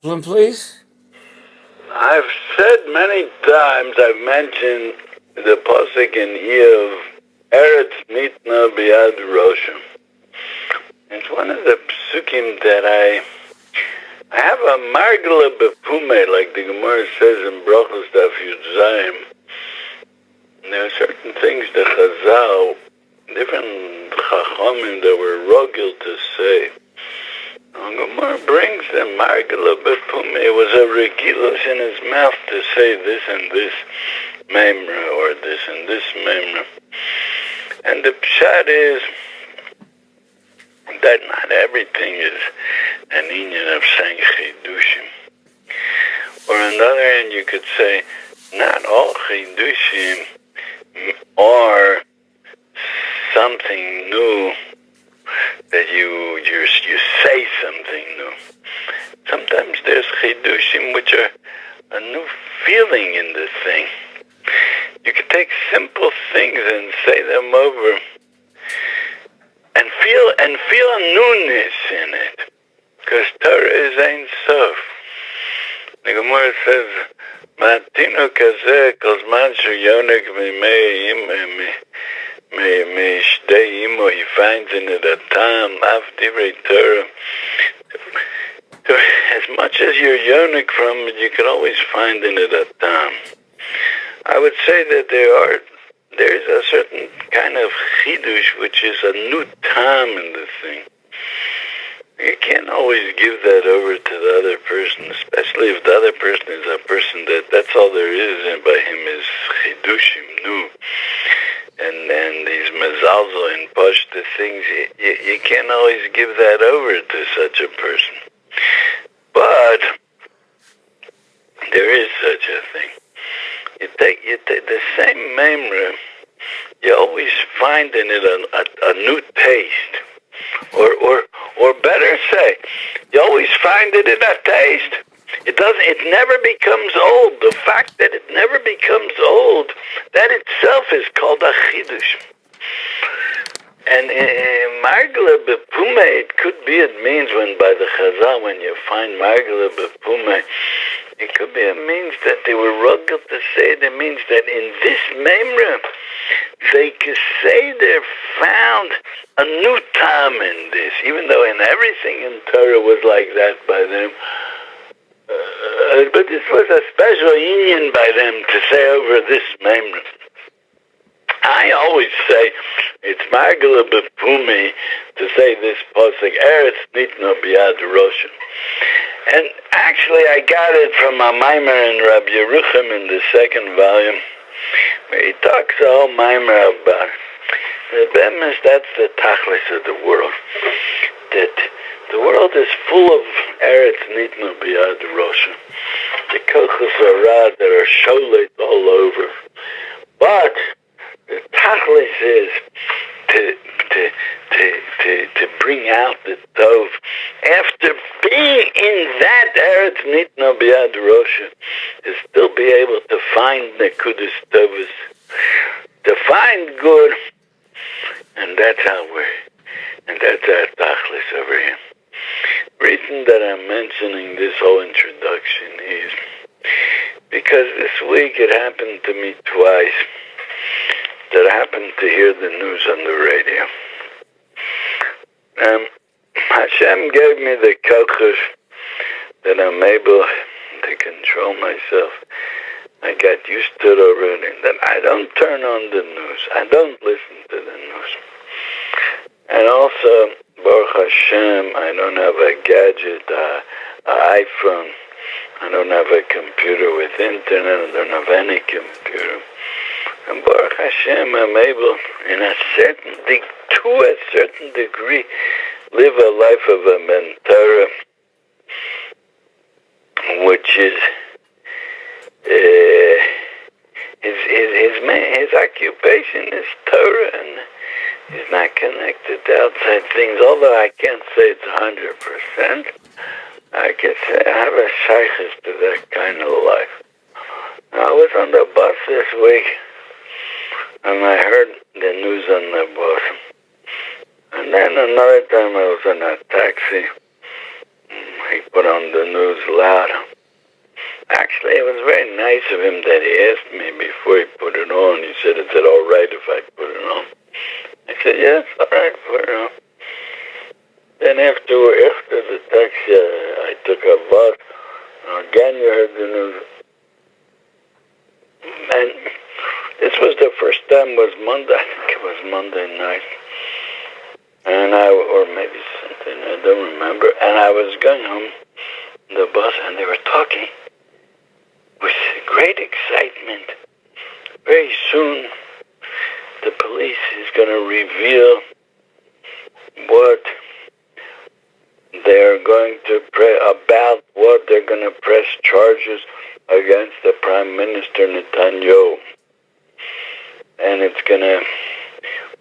Caplan, please. I've said many times, I've mentioned the Pasuk in Eov, Eretz Nitna Biad Roshim. It's one of the psukim that I have a margala bepume, like the Gemara says in Brachos Daf Yud Zayim. There are certain things that Chazal, different Chachamim that were rogil to say. And Gemara brings the margala bepume. It was a regilus in his mouth to say this and this memra, or this and this memra. And the pshat is that not everything is an inyan of saying chidushim. Or on the other hand, you could say not all chidushim are something new that you say something new. Sometimes there's chidushim which are a new feeling in the thing. You could take simple things and say them over and feel a newness in it, because Torah is Ein Sof. The Gemara says, "Matinu kazeh kozman sheyonik me shtei imo." He finds in it a tam af divrei Torah. As much as you're yonik from it, you can always find in it a tam. I would say that there's a certain kind of chidush which is a new tam in the thing. You can't always give that over to the other person, especially if the other person is a person that's all there is, and by him is chidushim, new. And these mezalzo and pashta things, you can't always give that over to such a person. But there is such a thing. You take the same memra, you always find in it a new taste, or better say, you always find it in a taste. It never becomes old. The fact that it never becomes old, that itself is called a chidush. And margala bepume, it could be, it means when by the Chazal, when you find margala bepume, it could be, it means that they were rugged to say it. It means that in this memra, they could say they found a new time in this, even though in everything in Torah was like that by them. But this was a special union by them to say over this memra. I always say it's margala bepume to say this pasuk, Eretz Nitna Biad Roshim. And actually I got it from a mimer in Rabbi Yerucham in the second volume, where he talks a whole mimer about it. The bemis, that's the tachlis of the world. That the world is full of Eretz Nitna Biad Roshim. The kochos arad that are sholet all over. But the tachlis is to bring out the tov. After being in that Eretz Nitna Biad Roshim, to still be able to find Nekudas Tovas, to find good, and that's and that's our tachlis over here. The reason that I'm mentioning this whole introduction is because this week it happened to me twice that I happened to hear the news on the radio. Hashem gave me the kochus that I'm able to control myself. I got used to it already, that I don't turn on the news. I don't listen to the news. And also, Baruch Hashem, I don't have a gadget, an iPhone. I don't have a computer with internet. I don't have any computer. And Baruch Hashem, I'm able, to a certain degree, live a life of a mentora, which is his occupation is Torah, and he's not connected to outside things. Although I can't say it's 100%, I can say I have a shaykhis to that kind of life. Now, I was on the bus this week, and I heard the news on the bus. And then another time I was in a taxi. he put on the news loud. Actually, it was very nice of him that he asked me before he put it on. He said, "Is it all right if I put it on?" I said, "Yes, all right, put it on." Then after the taxi, I took a bus. Again, you heard the news. And this was the first time, was Monday. I think it was Monday night. And or maybe something, I don't remember. And I was going home in the bus, and they were talking with great excitement. Very soon, the police is going to reveal what they're going to about what they're going to press charges against the Prime Minister Netanyahu. And it's going to,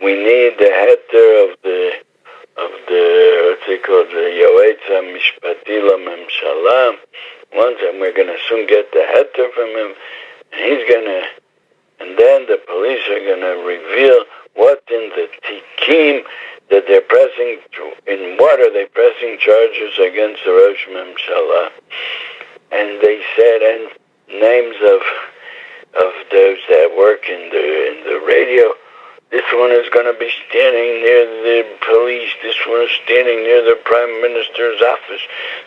we need the header of the what's he called, the Yoetz HaMishpati LaMemshala. Once, and we're going to soon get the header from him, and he's going to, and then the police are going to reveal what in the tikim that they're pressing, in what are they pressing charges against the Rosh Memshala. And they said, and names of those that work in the radio. This one is going to be standing near the police. This one is standing near the Prime Minister's office.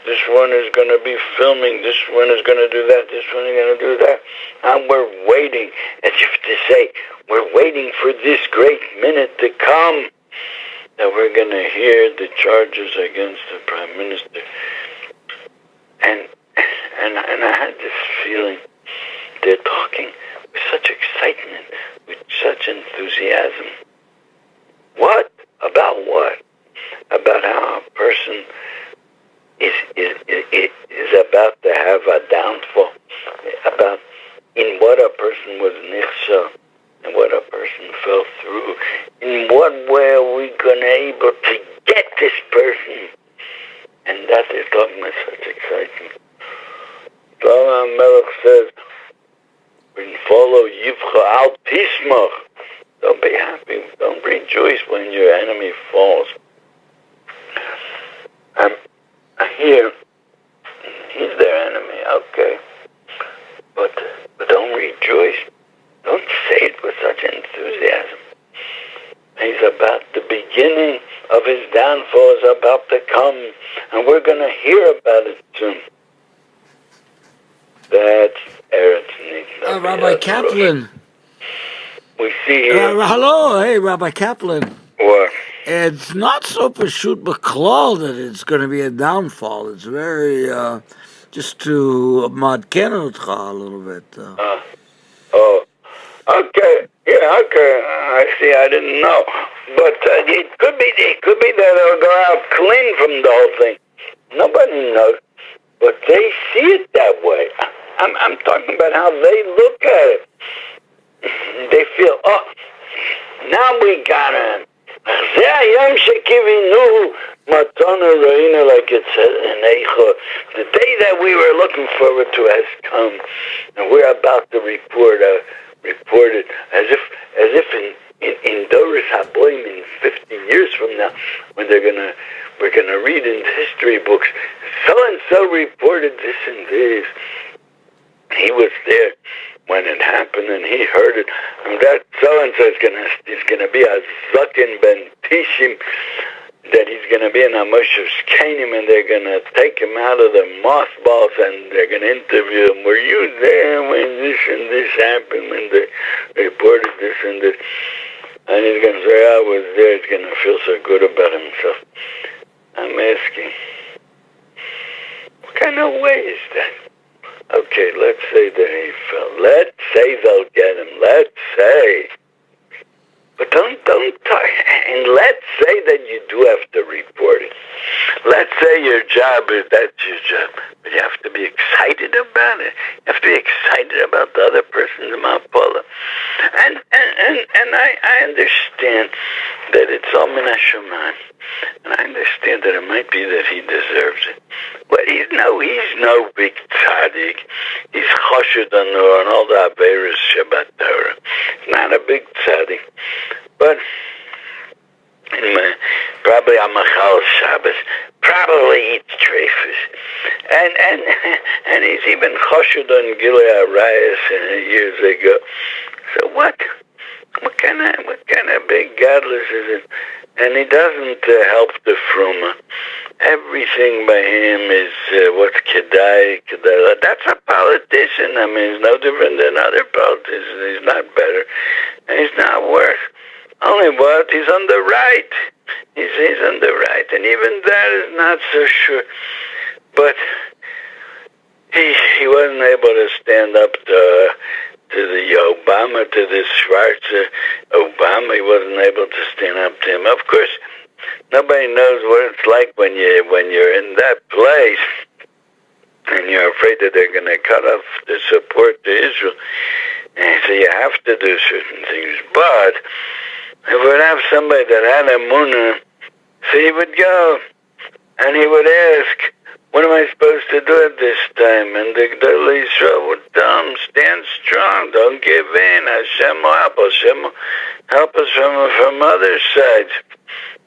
This one is going to be filming. This one is going to do that. This one is going to do that. And we're waiting, as if to say, we're waiting for this great minute to come that we're going to hear the charges against the Prime Minister. And I had this feeling, they're talking with such excitement, with such enthusiasm. What? About what? About how a person is about to have a downfall. About in what a person was nichshel, and what a person fell through. In what way are we going to able to get this person? And that they're talking with such excitement. Shlomo Melech says, when follow Yivcha al Tismach, don't be happy, don't rejoice when your enemy falls. Here, he's their enemy, okay. But don't rejoice. Don't say it with such enthusiasm. He's about, the beginning of his downfall is about to come, and we're going to hear about it soon. That's Eretz Nitna. Rabbi Kaplan. We see here. Hello, hey, Rabbi Kaplan. What? It's not so pashut b'klal that it's going to be a downfall. It's very, just to madken otcha a little bit. Oh, okay. Yeah, okay. I see. I didn't know. But it could be that they'll go out clean from the whole thing. Nobody knows. But they see it that way. I'm talking about how they look at it. They feel, oh, now we got him. Like it says in Eicha, the day that we were looking forward to has come, and we're about to report it as if in Doris Haboim in 50 years from now, when we're gonna read in history books, so and so reported this and this. He was there when it happened, and he heard it. And that so and so is gonna be a Zakin Ben Tishim, that he's gonna be in a Moshe's Kanim, and they're gonna take him out of the mothballs, and they're gonna interview him. Were you there when this and this happened? When they reported this and this? And he's gonna say, I was there. He's gonna feel so good about himself. I'm asking, what kind of way is that? Okay, let's say that he fell. Let's say they'll get him. Let's say. But don't talk. And let's say that you do have to report it. Let's say your job is, that's your job. But you have to be excited about it. You have to be excited about the other person's mapola. And I understand that it's all min hashamayim. And I understand that it might be that he deserves it. But he's no big tzaddik. He's choshed on all the Averis Shabbat Torah. He's not a big tzaddik. But Probably on Machal Shabbos, probably eats treifus, and he's even choshed on Gilead Arayos years ago. So what kind of big godless is it? And he doesn't help the fruma. Everything by him is what's kedai. That's a politician. I mean, he's no different than other politicians. He's not better, and he's not worse. Only what? He's on the right. He's on the right, and even that is not so sure. But he wasn't able to stand up to the Obama, to this Schwarzer Obama. He wasn't able to stand up to him. Of course, nobody knows what it's like when you're in that place and you're afraid that they're going to cut off the support to Israel. And so you have to do certain things. But if we would have somebody that had a munah, so he would go and he would ask, what am I supposed to do at this time? And the Gedolei Yisrael would tell him, stand strong, don't give in. Hashem will help us. Hashem will help us from other sides.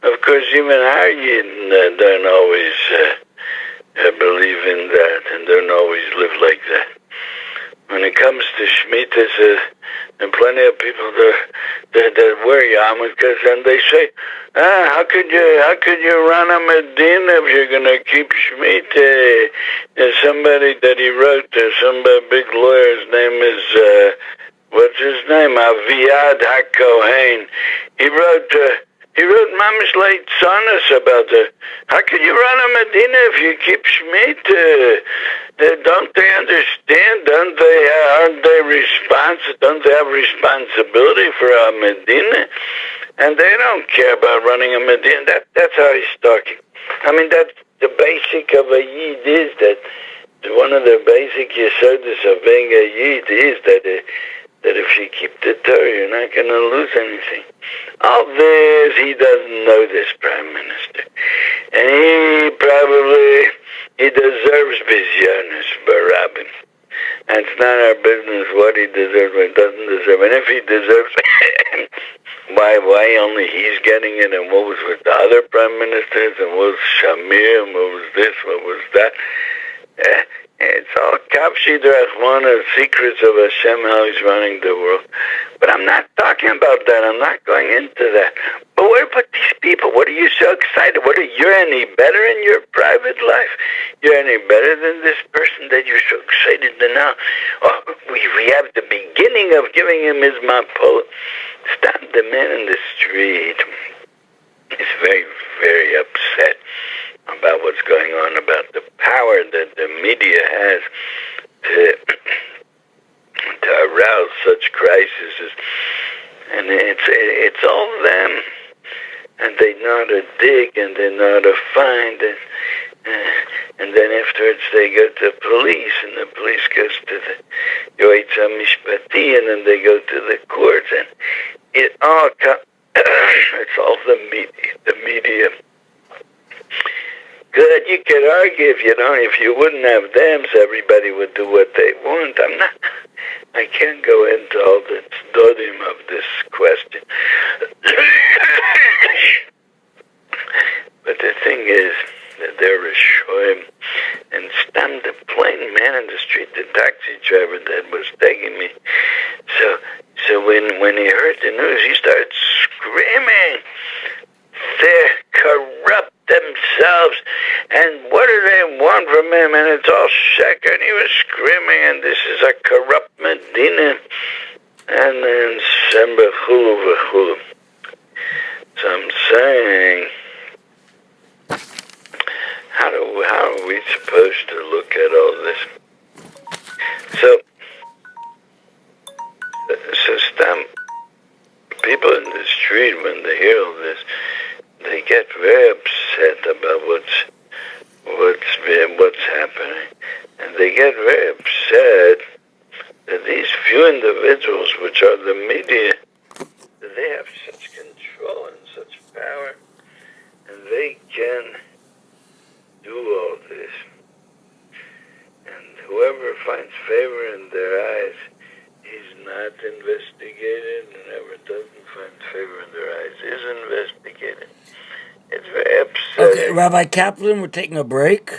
Of course, even our Yidden don't always believe in that and don't always live like that. When it comes to Shemitah, and plenty of people that wear yarmulke, because then they say, how could you run a Medina if you're going to keep Shemitah? There's somebody that he wrote, some big lawyer's name is, what's his name? Aviad HaKohen. He wrote Mamish Late Sonus about how could you run a Medina if you keep Shemitah? Don't they understand? Aren't they have responsibility for a Medina? And they don't care about running a Medina. That's how he's talking. I mean, that's the basic of a Yid is that one of the basic yesodis of being a Yid is that if you keep the Torah, you're not going to lose anything. All this, he doesn't know this Prime Minister. And he deserves Bizyonis, Rabbi. And it's not our business what he deserves, what he doesn't deserve. And if he deserves why only he's getting it, and what was with the other Prime Ministers, and what was Shamir, and what was this, what was that? It's all Kapshi Drachmana, secrets of Hashem, how he's running the world. But I'm not talking about that. I'm not going into that. But what about these people? What are you so excited? You're any better in your private life? You're any better than this person that you're so excited to know? Oh, we have the beginning of giving him his mapol. Stop the man in the street. He's very, very upset about what's going on, about the power that the media has to arouse such crises. And it's all them. And they know how to dig, and they know how to find it. And then afterwards they go to the police, and the police goes to the Yoetz HaMishpati, and then they go to the courts. And it all it's all the media. Good, you could argue if you wouldn't have them, so everybody would do what they want. I can't go into all the tzdodim of this question. But the thing is that they're Rishoim, and Stam, the plain man in the street, the taxi driver that was taking me. So when he heard the news, he started screaming. They're corrupt themselves, and what do they want from him? And it's all sheker, and he was screaming, and this is a corrupt Medina, and then Sember Chulu V'chulu. So I'm saying, how are we supposed to look at all this? So Stam, people in the street, when they hear all this, they get very upset about what's happening, and they get very upset that these few individuals, which are the media, that they have such control and such power, and they can do all this. And whoever finds favor in their eyes, he's not investigated, and whoever doesn't find favor in their eyes is investigated. It's very Okay, upsetting. Rabbi Kaplan, we're taking a break.